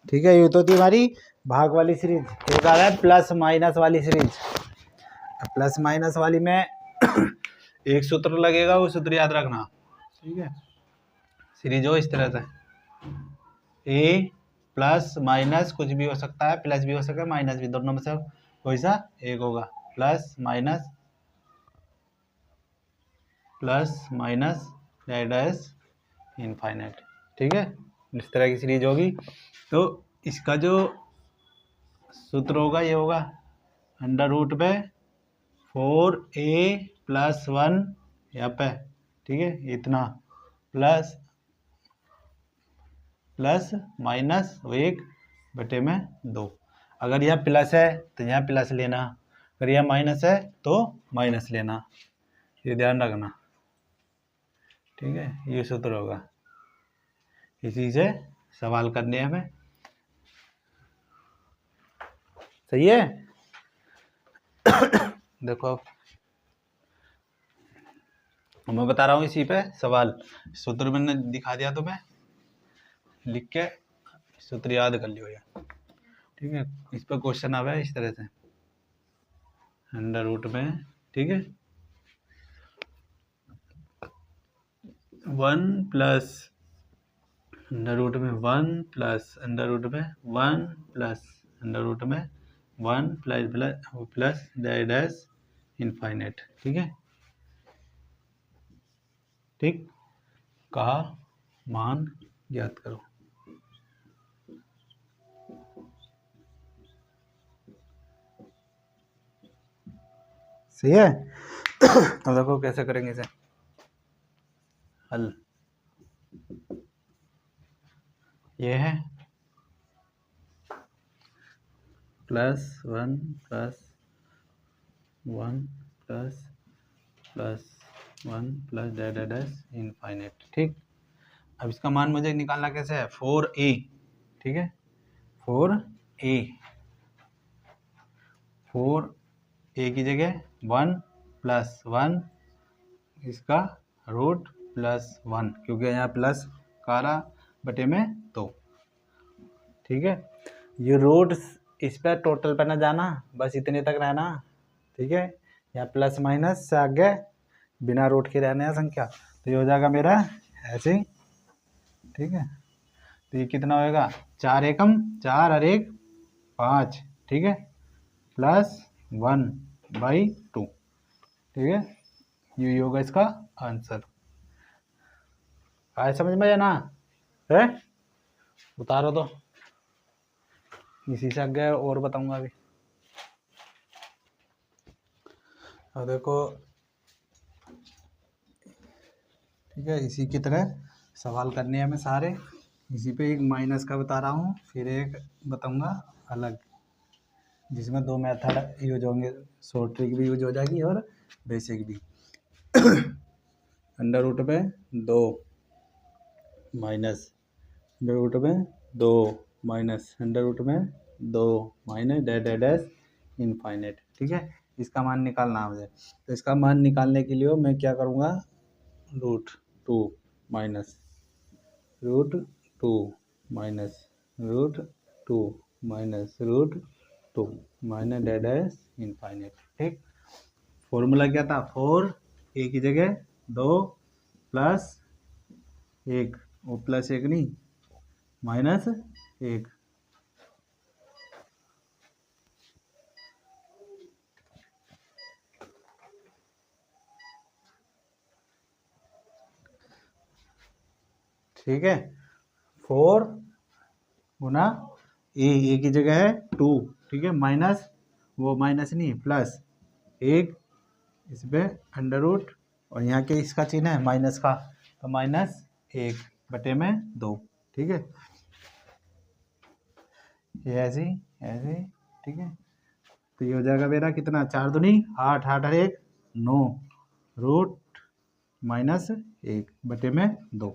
ठीक है, ये तो थी हमारी भाग वाली सीरीज। एक आ रहा है प्लस माइनस वाली सीरीज। प्लस माइनस वाली में एक सूत्र लगेगा, वो सूत्र याद रखना। ठीक है, सीरीज हो इस तरह से, ए प्लस माइनस कुछ भी हो सकता है, प्लस भी हो सकता है, माइनस भी, दोनों में से कोई सा एक होगा। Plus minus dash infinite. ठीक है, इस तरह की सीरीज होगी। तो इसका जो सूत्र होगा ये होगा अंडर रूट पे 4a+1 यहाँ पे, ठीक है, इतना प्लस माइनस 1/2। अगर यह प्लस है तो यहाँ प्लस लेना, अगर यह माइनस है तो माइनस लेना, ये ध्यान रखना। ठीक है, ये सूत्र होगा, इसी से सवाल करने हैं हमें। सही है। देखो मैं बता रहा हूँ इसी पे सवाल, सूत्र मैंने दिखा दिया तुम्हें, लिख के सूत्र याद कर लियो यार। ठीक है, इस पर क्वेश्चन आवा है इस तरह से अंडर रूट में, ठीक है, 1 प्लस अंडर रूट में 1 प्लस अंडर रूट में 1 प्लस अंडर रूट में 1 प्लस डैश इनफाइनाइट। ठीक है, ठीक, कहा मान ज्ञात करो। सही है। अब देखो कैसे करेंगे इसे हल। ये है +1 प्लस 1 प्लस डैश इनफाइनाइट। ठीक, अब इसका मान मुझे निकालना कैसे है, 4a। ठीक है, 4a की जगह 1 + 1 इसका रूट +1, क्योंकि यहाँ प्लस कारा बटे में 2। ठीक है, ये रूट इस पर टोटल पर ना जाना, बस इतने तक रहना। ठीक है, या प्लस माइनस से आगे बिना रूट के रहने हैं संख्या, तो ये हो जाएगा मेरा ऐसे ही। ठीक है, तो ये कितना होएगा, 4 एकम 4 और 1 5। ठीक है, +1/2। ठीक है, ये होगा इसका आंसर। आए समझ में ना है, उतारो तो, इसी से आगे और बताऊंगा अभी। अब देखो, ठीक है, इसी की तरह सवाल करने हैं हमें सारे। इसी पे एक माइनस का बता रहा हूँ, फिर एक बताऊंगा अलग, जिसमें 2 मेथड यूज होंगे, शॉर्ट ट्रिक भी यूज हो जाएगी और बेसिक भी। अंडर रूट में 2 माइनस अंडर रूट में 2 माइनस अंडर रूट में 2 माइनस डैश इनफाइनाइट। ठीक है, इसका मान निकालना है मुझे। तो इसका मान निकालने के लिए मैं क्या करूँगा, √2 minus √2 minus √2 minus √2 minus dash infinite. ठीक, फॉर्मूला क्या था, 4a की जगह 2 + 1, वो +1 नहीं -1। ठीक है, 4 गुना ए की जगह है 2। ठीक है, माइनस वो माइनस नहीं प्लस 1 इस पे अंडर रूट, और यहाँ के इसका चिन्ह है माइनस का, तो -1/2। ठीक है, ये ऐसे ही। ठीक है, तो ये हो जाएगा मेरा कितना, 4 दूनी 8, 8 और 1 9 √-1/2।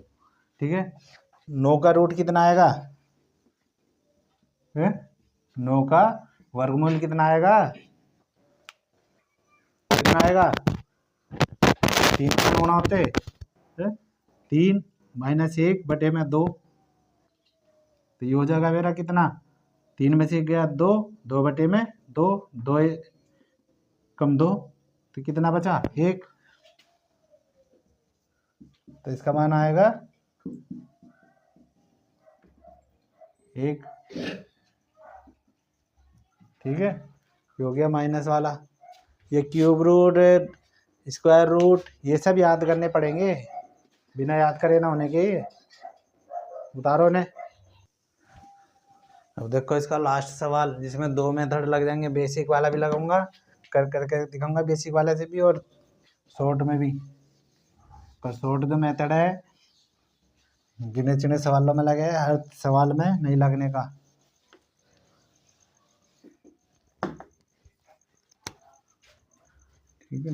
ठीक है, 9 का रूट कितना आएगा, 9 का वर्गमूल कितना आएगा, 3 गुणा होते 3 -1/2। तो ये हो जाएगा मेरा कितना, 3 में से गया 2, 2 बटे में 2, 2 कम 2, तो कितना बचा 1। तो इसका मान आएगा 1। ठीक है, ये हो गया माइनस वाला। ये क्यूब रूट, स्क्वायर रूट, ये सब याद करने पड़ेंगे, बिना याद करे ना होने के। उतारो ने। अब देखो इसका लास्ट सवाल, जिसमें 2 मेथड लग जाएंगे, बेसिक वाला भी लगाऊंगा, कर करके दिखाऊंगा बेसिक वाले से भी और शॉर्ट में भी। पर शॉर्ट जो मेथड है गिने चुने सवालों में लगे, हर सवाल में नहीं लगने का। ठीक है,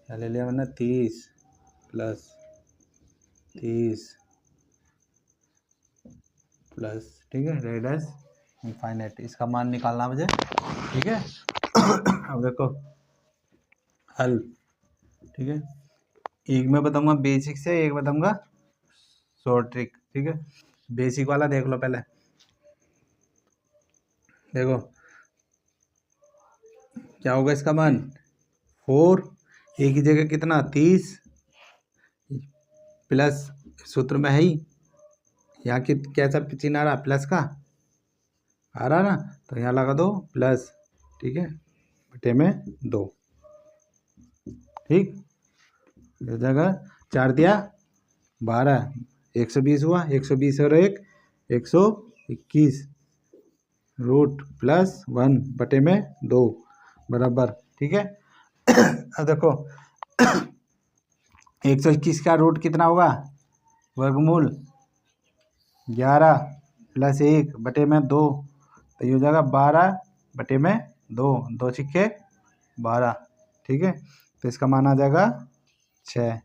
क्या ले लिया मैंने, 30 प्लस 30 प्लस, ठीक है, रेडियस इनफाइनाइट, इसका मान निकालना मुझे। ठीक है, अब देखो हल। ठीक है, एक में बताऊंगा बेसिक से, एक बताऊंगा शॉर्ट ट्रिक। ठीक है, बेसिक वाला देख लो पहले। देखो क्या होगा इसका मान, 4, एक ही जगह कितना 30 प्लस, सूत्र में है ही, यहाँ की कैसा चिन्ह आ रहा, प्लस का आ रहा ना, तो यहाँ लगा दो प्लस। ठीक है, बटे में 2। ठीक, इस जगह 4 दिया 12, 120 हुआ, 120 और 1 121 रूट प्लस 1 बटे में 2 बराबर। ठीक है, अब देखो 121 का रूट कितना होगा, वर्गमूल 11 प्लस 1 बटे में 2, तो ये हो जाएगा 12 बटे में 2, 2 छिक्के 12। ठीक है, तो इसका मान आ जाएगा 6।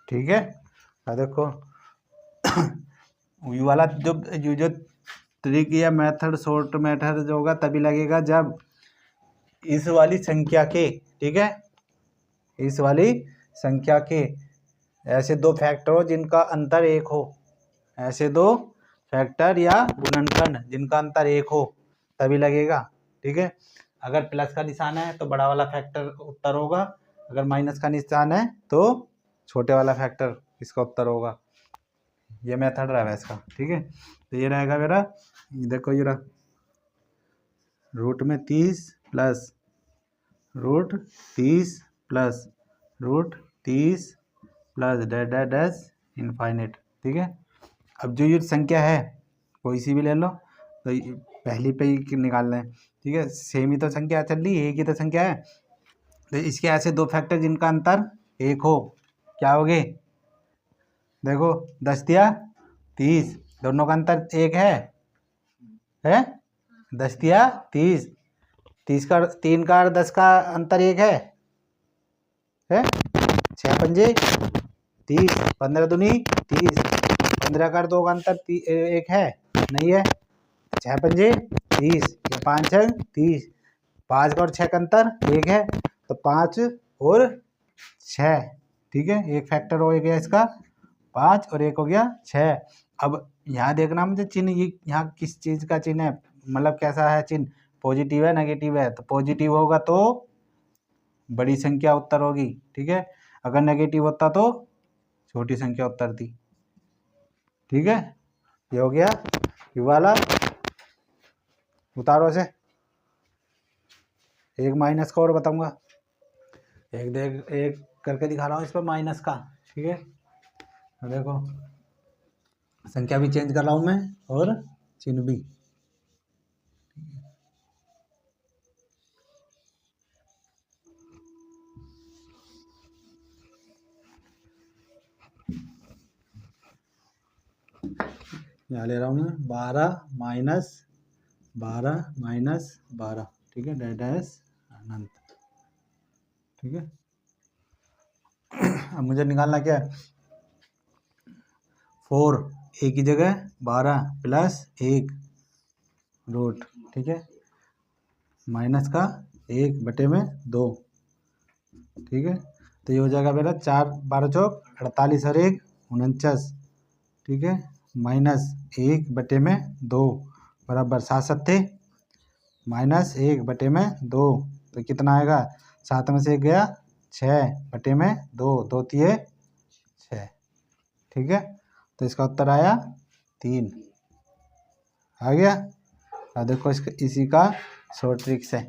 ठीक है, अब देखो ये वाला जो ट्रिक या मेथड, शॉर्ट मेथड जो होगा तभी लगेगा जब इस वाली संख्या के, ठीक है, इस वाली संख्या के ऐसे 2 फैक्टर हो जिनका अंतर 1 हो, ऐसे 2 फैक्टर या गुणनखंड जिनका अंतर 1 हो, तभी लगेगा। ठीक है, अगर प्लस का निशान है तो बड़ा वाला फैक्टर उत्तर होगा, अगर माइनस का निशान है तो छोटे वाला फैक्टर इसका उत्तर होगा। ये मेथड रहेगा इसका। ठीक है, तो ये रहेगा मेरा, देखो ये रहा, रूट में 30 plus root 30 plus root 30 plus dash infinite. ठीक है, अब जो ये संख्या है कोई सी भी ले लो, तो पहली पे ही निकालना है। ठीक है, सेम ही तो संख्या चल रही है, एक ही तो संख्या है, तो इसके ऐसे 2 फैक्टर जिनका अंतर 1 हो, क्या हो गए, देखो 10 दिया 30, दोनों का अंतर 1 है 10 दिया 30, 30 का 3 का 10 का अंतर 1 है 6 पंजे 30, 15 दूनी 30, 15 का 2 का अंतर 1 है नहीं है, 6 पंजे 30, 5 6 30, 5 का और 6 का अंतर 1 है, तो 5 और 6। ठीक है, एक फैक्टर हो गया इसका 5 और एक हो गया 6। अब यहाँ देखना मुझे चिन्ह, ये यहाँ किस चीज़ का चिन्ह है, मतलब कैसा है चिन्ह, पॉजिटिव है नेगेटिव है, तो पॉजिटिव होगा तो बड़ी संख्या उत्तर होगी। ठीक है, अगर नेगेटिव होता तो छोटी संख्या उत्तर थी। ठीक है, ये हो गया ये वाला, उतारो से। एक माइनस का और बताऊंगा, एक करके दिखा रहा हूँ इस पर माइनस का। ठीक है, देखो संख्या भी चेंज कर रहा हूँ मैं और चिन्ह भी। यहाँ ले रहा हूँ मैं 12 माइनस 12। ठीक है, डैश अनंत। ठीक है, अब मुझे निकालना क्या है, 4 एक ही जगह 12 प्लस 1 रूट, ठीक है, माइनस का 1 बटे में 2। ठीक है, तो ये हो जाएगा मेरा 4 12 चौक 48 और 1 49, ठीक है, -1/2 बराबर 7 सत्ते -1/2, तो कितना आएगा, 7 में से 1 गया 6/2, 2 तिये 6, ठीक है। तो इसका उत्तर आया 3 आ गया। अब देखो इसका इसी का शॉर्ट ट्रिक्स है,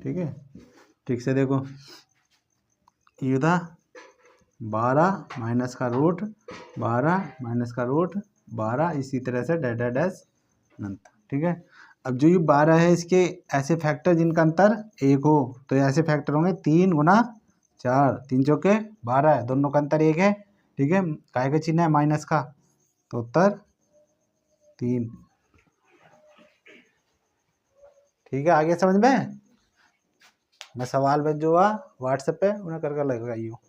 ठीक है। ठीक से देखो, ये था 12 माइनस का रूट 12 माइनस का रूट 12, इसी तरह से डैश डैश डैश अनंत, ठीक है। अब जो ये 12 है, इसके ऐसे फैक्टर जिनका अंतर 1 हो, तो ऐसे फैक्टर होंगे 3 गुना 4, 3 चौके 12 है, दोनों का अंतर 1 है, ठीक है। काय का चिन्ह है माइनस का, तो उत्तर 3, ठीक है। आगे समझ में मैं सवाल भेजूँगा व्हाट्सएप पे, उन्हें करके लगाइयो।